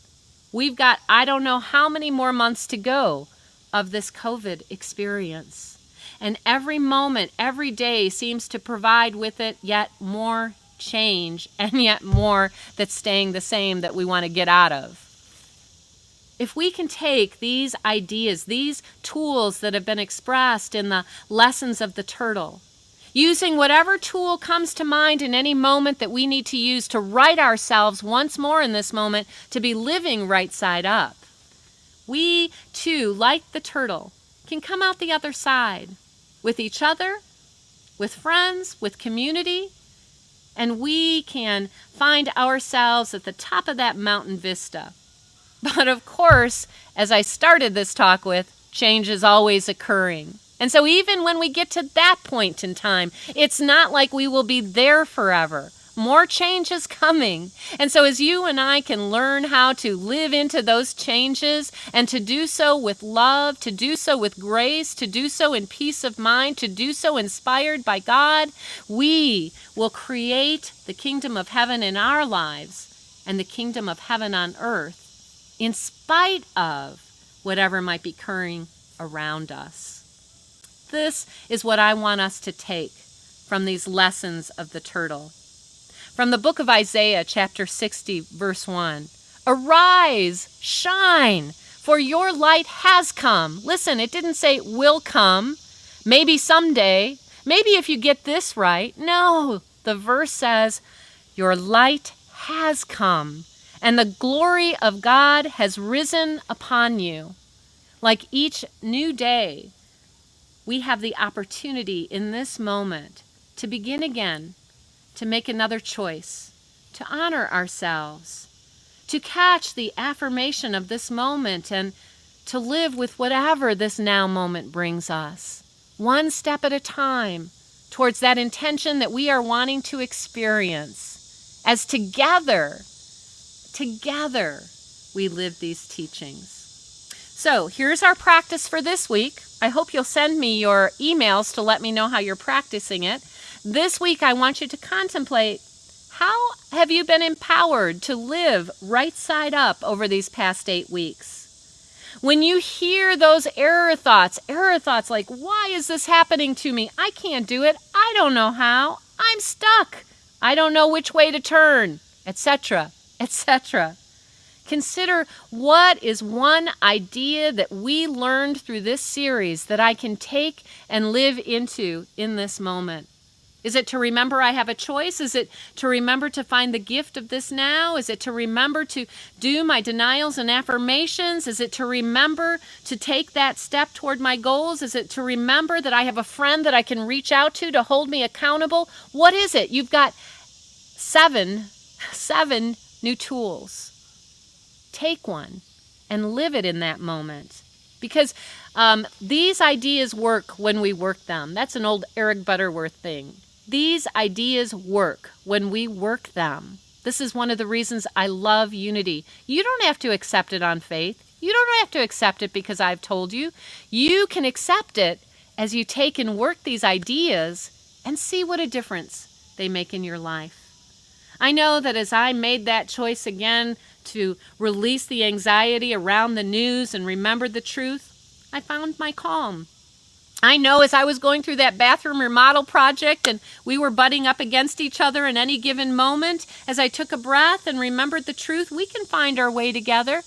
We've got, I don't know how many more months to go of this COVID experience. And every moment, every day seems to provide with it yet more change and yet more that's staying the same that we want to get out of. If we can take these ideas, these tools that have been expressed in the lessons of the turtle, using whatever tool comes to mind in any moment that we need to use to right ourselves once more in this moment to be living right side up, we too, like the turtle, can come out the other side with each other, with friends, with community, and we can find ourselves at the top of that mountain vista. But of course, as I started this talk with, change is always occurring. And so even when we get to that point in time, it's not like we will be there forever. More change is coming. And so as you and I can learn how to live into those changes and to do so with love, to do so with grace, to do so in peace of mind, to do so inspired by God, we will create the kingdom of heaven in our lives and the kingdom of heaven on earth in spite of whatever might be occurring around us. This is what I want us to take from these lessons of the turtle. From the book of Isaiah, chapter 60, verse 1. Arise, shine, for your light has come. Listen, it didn't say will come, maybe someday, maybe if you get this right. No, the verse says, "Your light has come, and the glory of God has risen upon you." Like each new day, we have the opportunity in this moment to begin again, to make another choice, to honor ourselves, to catch the affirmation of this moment, and to live with whatever this now moment brings us, one step at a time, towards that intention that we are wanting to experience, as together we live these teachings. So here's our practice for this week. I hope you'll send me your emails to let me know how you're practicing it. This week I want you to contemplate, how have you been empowered to live right side up over these past 8 weeks? When you hear those error thoughts like, why is this happening to me? I can't do it. I don't know how. I'm stuck. I don't know which way to turn, etc., etc. Consider, what is one idea that we learned through this series that I can take and live into in this moment? Is it to remember I have a choice? Is it to remember to find the gift of this now? Is it to remember to do my denials and affirmations? Is it to remember to take that step toward my goals? Is it to remember that I have a friend that I can reach out to hold me accountable? What is it? You've got seven new tools. Take one and live it in that moment. Because these ideas work when we work them. That's an old Eric Butterworth thing. These ideas work when we work them. This is one of the reasons I love unity. You don't have to accept it on faith. You don't have to accept it because I've told you. You can accept it as you take and work these ideas and see what a difference they make in your life. I know that as I made that choice again to release the anxiety around the news and remember the truth, I found my calm. I know as I was going through that bathroom remodel project and we were butting up against each other in any given moment, as I took a breath and remembered the truth, we can find our way together.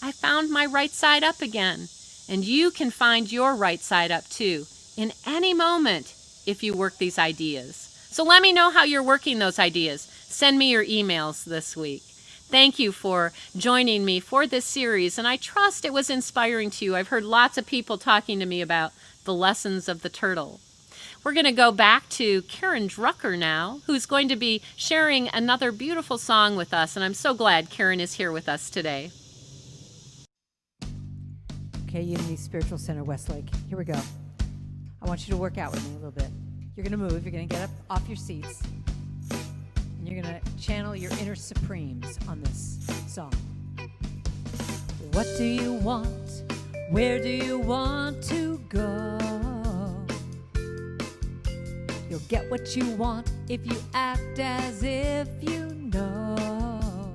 I found my right side up again. And you can find your right side up too, in any moment, if you work these ideas. So let me know how you're working those ideas. Send me your emails this week. Thank you for joining me for this series, and I trust it was inspiring to you. I've heard lots of people talking to me about the lessons of the turtle. We're going to go back to Karen Drucker now, who's going to be sharing another beautiful song with us, and I'm so glad Karen is here with us today. Okay, Unity Spiritual Center, Westlake. Here we go. I want you to work out with me a little bit. You're going to move. You're going to get up off your seats. And you're going to channel your inner supremes on this song. What do you want? Where do you want to go? You'll get what you want if you act as if you know.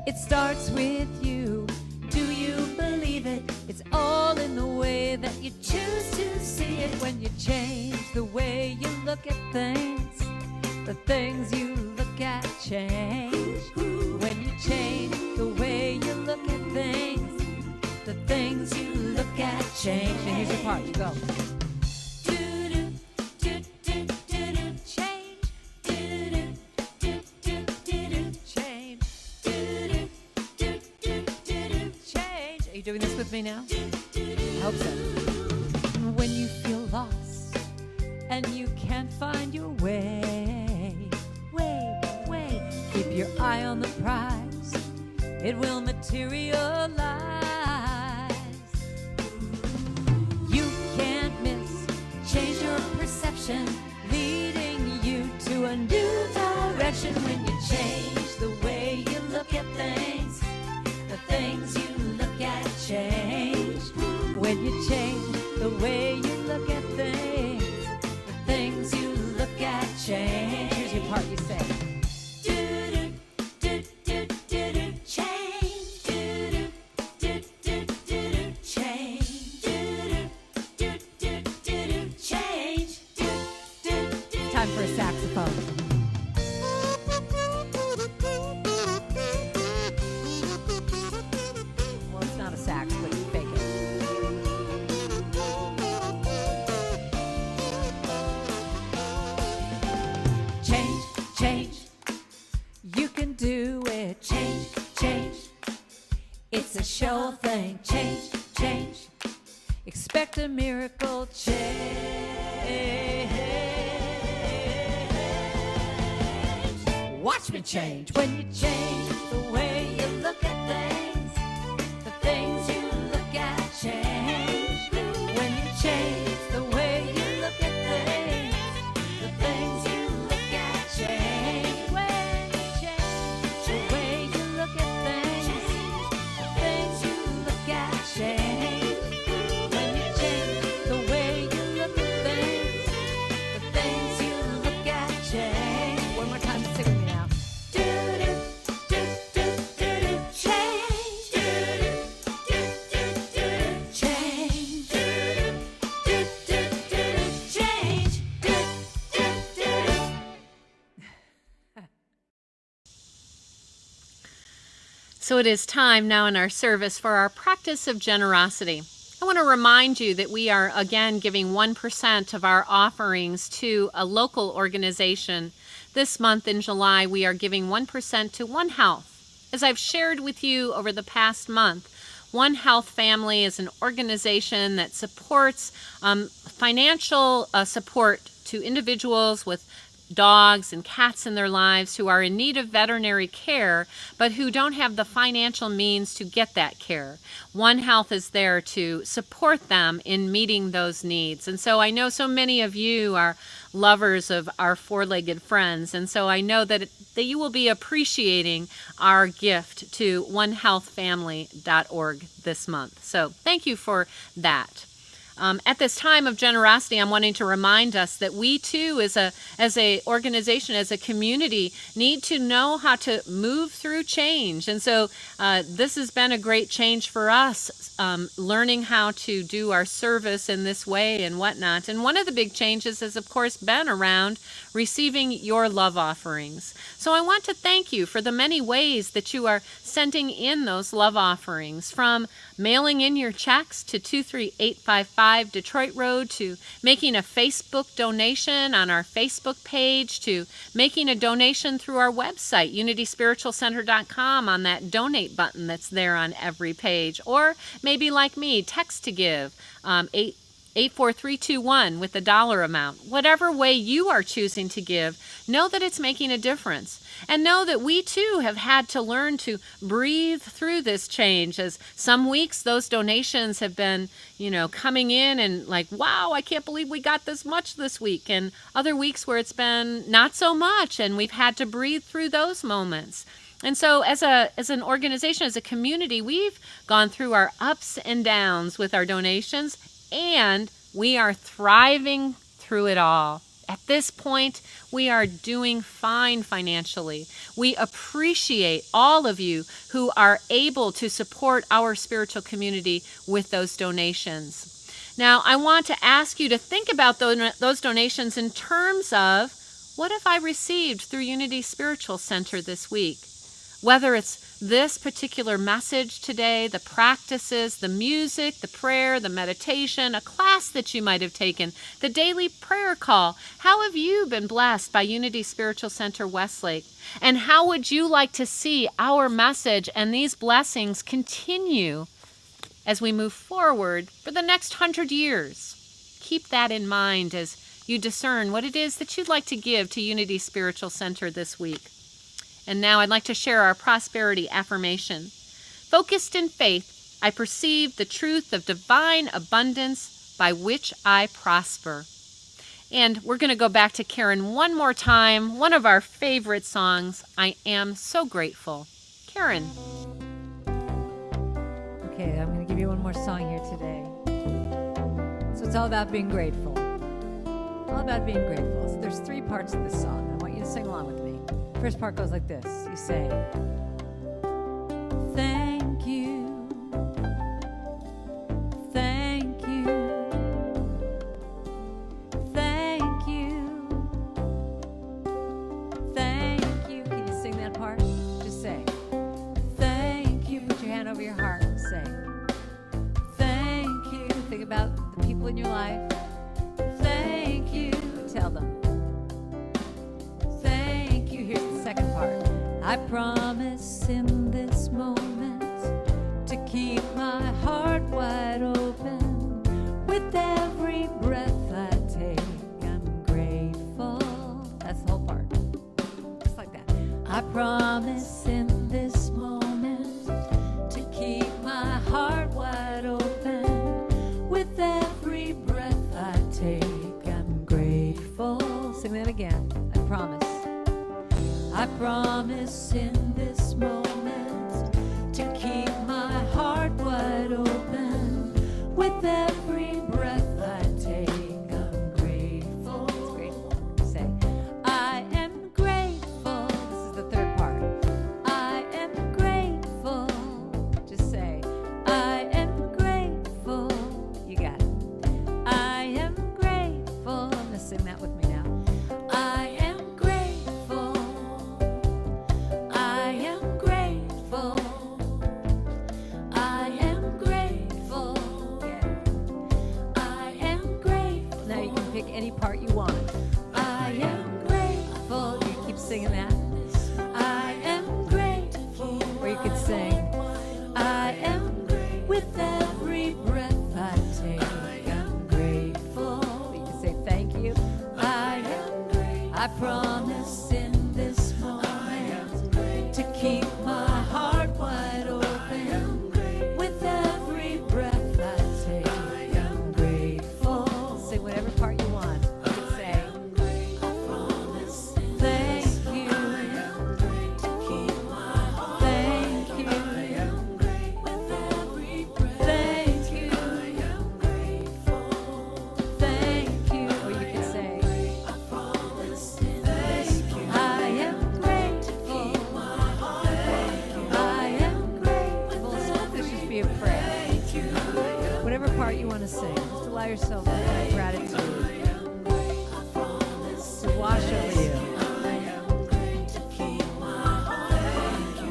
It starts with you. Do you believe it? It's all in the way that you choose to see it. When you change the way you look at things, the things you look at change. When you change the way you look at things, the things you look at change. And here's your part. You go. Are you doing this with me now? I hope so. When you feel lost and you can't find your way, keep your eye on the prize. It will materialize. You can't miss. Change your perception, leading you to a new direction. When you change the way you look at things, the things you look at change. When you change the way you look at things, the things you look at change. Here's your part, you say. Time for a saxophone. Well, it's not a sax, but you fake it. your thing. Change, change. Expect a miracle change. Watch me change. When you change the way you look at things, the things you look at change. When you change the way you look at things, the things you look at change. When you change the way you look at things, the things you look at change. When you change the way you look at things, the things you look at change. One more time, sing with me now. Do do do do do do change. Do do do do do change. Do do do do do change. Do do do do. So it is time now in our service for our practice of generosity. I want to remind you that we are again giving 1% of our offerings to a local organization. This month in July, we are giving 1% to One Health. As I've shared with you over the past month, One Health Family is an organization that supports financial support to individuals with dogs and cats in their lives who are in need of veterinary care, but who don't have the financial means to get that care. One Health is there to support them in meeting those needs. And so I know so many of you are lovers of our four-legged friends, and so I know that you will be appreciating our gift to onehealthfamily.org this month. So thank you for that. At this time of generosity, I'm wanting to remind us that we too, as a organization, as a community, need to know how to move through change. And so this has been a great change for us, learning how to do our service in this way and whatnot. And one of the big changes has, of course, been around receiving your love offerings. So I want to thank you for the many ways that you are sending in those love offerings, from mailing in your checks to 23855 Detroit Road, to making a Facebook donation on our Facebook page, to making a donation through our website, unityspiritualcenter.com, on that donate button that's there on every page. Or maybe like me, text to give, 84321 with the dollar amount. Whatever way you are choosing to give, know that it's making a difference. And know that we too have had to learn to breathe through this change, as some weeks those donations have been, coming in and like, wow, I can't believe we got this much this week. And other weeks where it's been not so much, and we've had to breathe through those moments. And so as an organization, as a community, we've gone through our ups and downs with our donations, and we are thriving through it all. At this point, we are doing fine financially. We appreciate all of you who are able to support our spiritual community with those donations. Now, I want to ask you to think about those donations in terms of, what have I received through Unity Spiritual Center this week? Whether it's this particular message today, the practices, the music, the prayer, the meditation, a class that you might have taken, the daily prayer call. How have you been blessed by Unity Spiritual Center Westlake? And how would you like to see our message and these blessings continue as we move forward for the next 100 years? Keep that in mind as you discern what it is that you'd like to give to Unity Spiritual Center this week. And now I'd like to share our prosperity affirmation. Focused in faith, I perceive the truth of divine abundance by which I prosper. And we're going to go back to Karen one more time, one of our favorite songs, I Am So Grateful. Karen. Okay, I'm going to give you one more song here today. So it's all about being grateful. All about being grateful. So there's 3 parts of this song. I want you to sing along with me. First part goes like this. You say, thank you, thank you, thank you, thank you. Can you sing that part? Just say, thank you. Put your hand over your heart and say, thank you. Think about the people in your life. Thank you. Tell them. Second part. I promise in this moment to keep my heart wide open. With every breath I take, I'm grateful. That's the whole part. Just like that. I promise in this moment to keep my heart wide open. With every breath I take, I'm grateful. Sing that again. I promise. I promise in this moment to keep my heart wide open. With every breath I take, I'm grateful. It's grateful. Say, I am grateful. This is the third part. I am grateful. Just say, I am grateful. You got it. I am grateful. Let's sing that with me now. I am grateful. I am grateful. I am grateful. Yeah. I am grateful. Now you can pick any part you want. I am grateful. You keep singing that. I am grateful. Or you could sing, I am with every breath I take. I'm grateful. You can say thank you. I promise in this moment to keep my heart wide open. With every breath I take, I'm grateful. Sing whatever part you want. You can say, thank you. Thank you. Thank you. Thank you. Or you can say, I am grateful. I am grateful. So let this just be a prayer. Whatever part you want to sing, just allow yourself that gratitude to wash over you.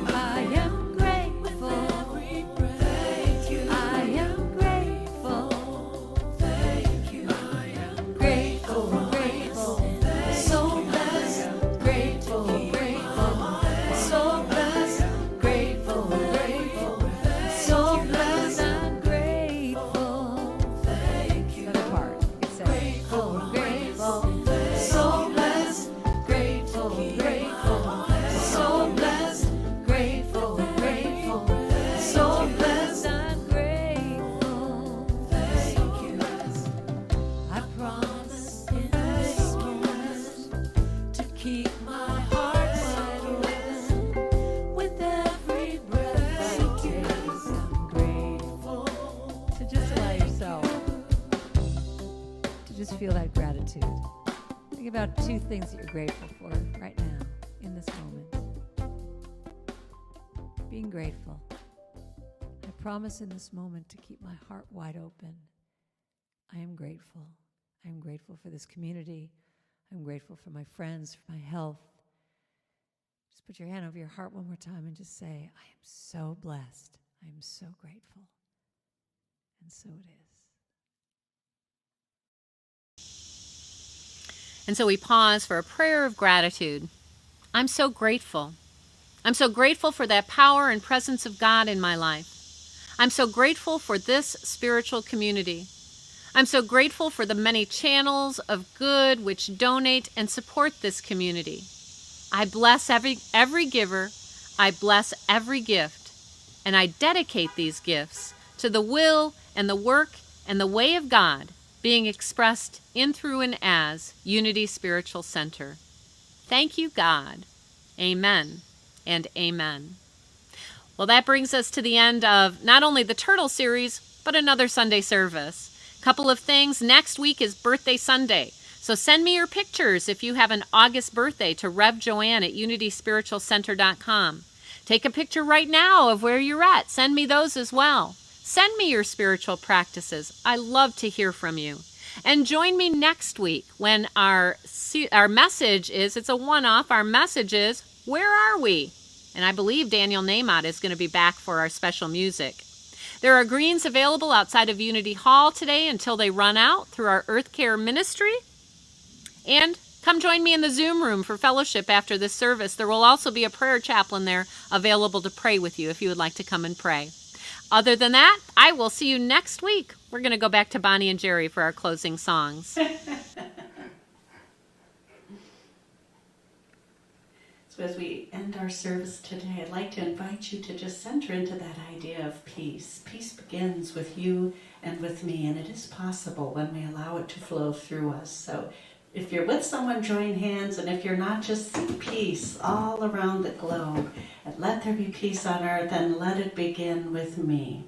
I am grateful. I am grateful. Grateful, grateful, so blessed. Grateful, grateful, so blessed. Grateful, grateful, so blessed. I'm grateful. Another part. You can say, grateful, grateful, so blessed. Grateful, grateful, so blessed. Grateful, grateful, so blessed. I'm grateful. I promise in this moment to keep my heart wide open. With every breath I take, I'm grateful. So just allow yourself to just feel that gratitude. Think about 2 things that you're grateful for right now in this moment. Being grateful. I promise in this moment to keep my heart wide open. I am grateful. I am grateful for this community. I'm grateful for my friends, for my health. Just put your hand over your heart one more time and just say, I am so blessed. I am so grateful. And so it is. And so we pause for a prayer of gratitude. I'm so grateful. I'm so grateful for that power and presence of God in my life. I'm so grateful for this spiritual community. I'm so grateful for the many channels of good which donate and support this community. I bless every giver. I bless every gift. And I dedicate these gifts to the will and the work and the way of God being expressed in, through, and as Unity Spiritual Center. Thank you, God. Amen and amen. Well, that brings us to the end of not only the Turtle series, but another Sunday service. Couple of things. Next week is Birthday Sunday. So send me your pictures if you have an August birthday to Rev Joanne at unityspiritualcenter.com. Take a picture right now of where you're at. Send me those as well. Send me your spiritual practices. I love to hear from you. And join me next week when our message is, it's a one-off, our message is, where are we? And I believe Daniel Nahmod is going to be back for our special music. There are greens available outside of Unity Hall today until they run out through our Earth Care Ministry. And come join me in the Zoom room for fellowship after this service. There will also be a prayer chaplain there available to pray with you if you would like to come and pray. Other than that, I will see you next week. We're going to go back to Bonnie and Jerry for our closing songs. So as we end our service today, I'd like to invite you to just center into that idea of peace. Peace begins with you and with me, and it is possible when we allow it to flow through us. So if you're with someone, join hands, and if you're not, just sing peace all around the globe. And let there be peace on earth, and let it begin with me.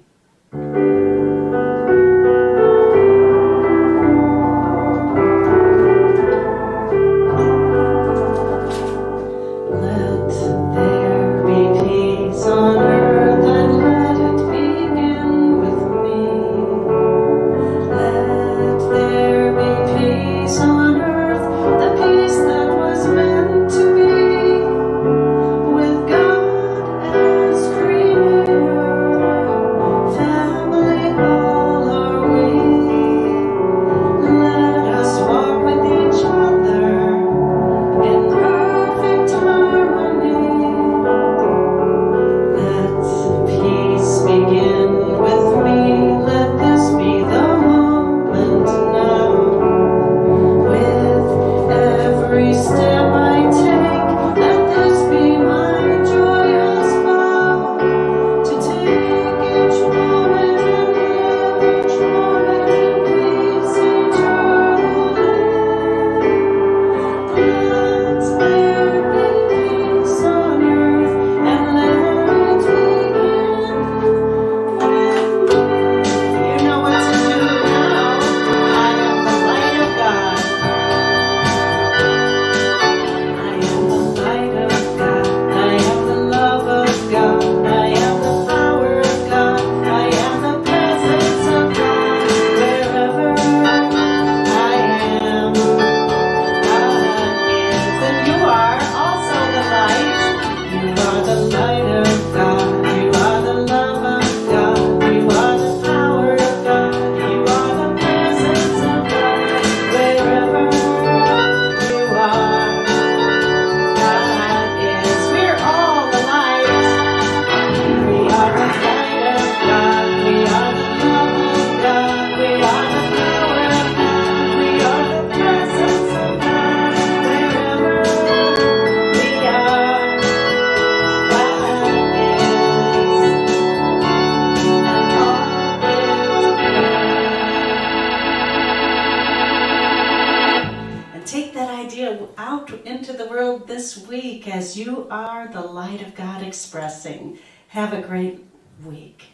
Out into the world this week as you are the light of God expressing. Have a great week.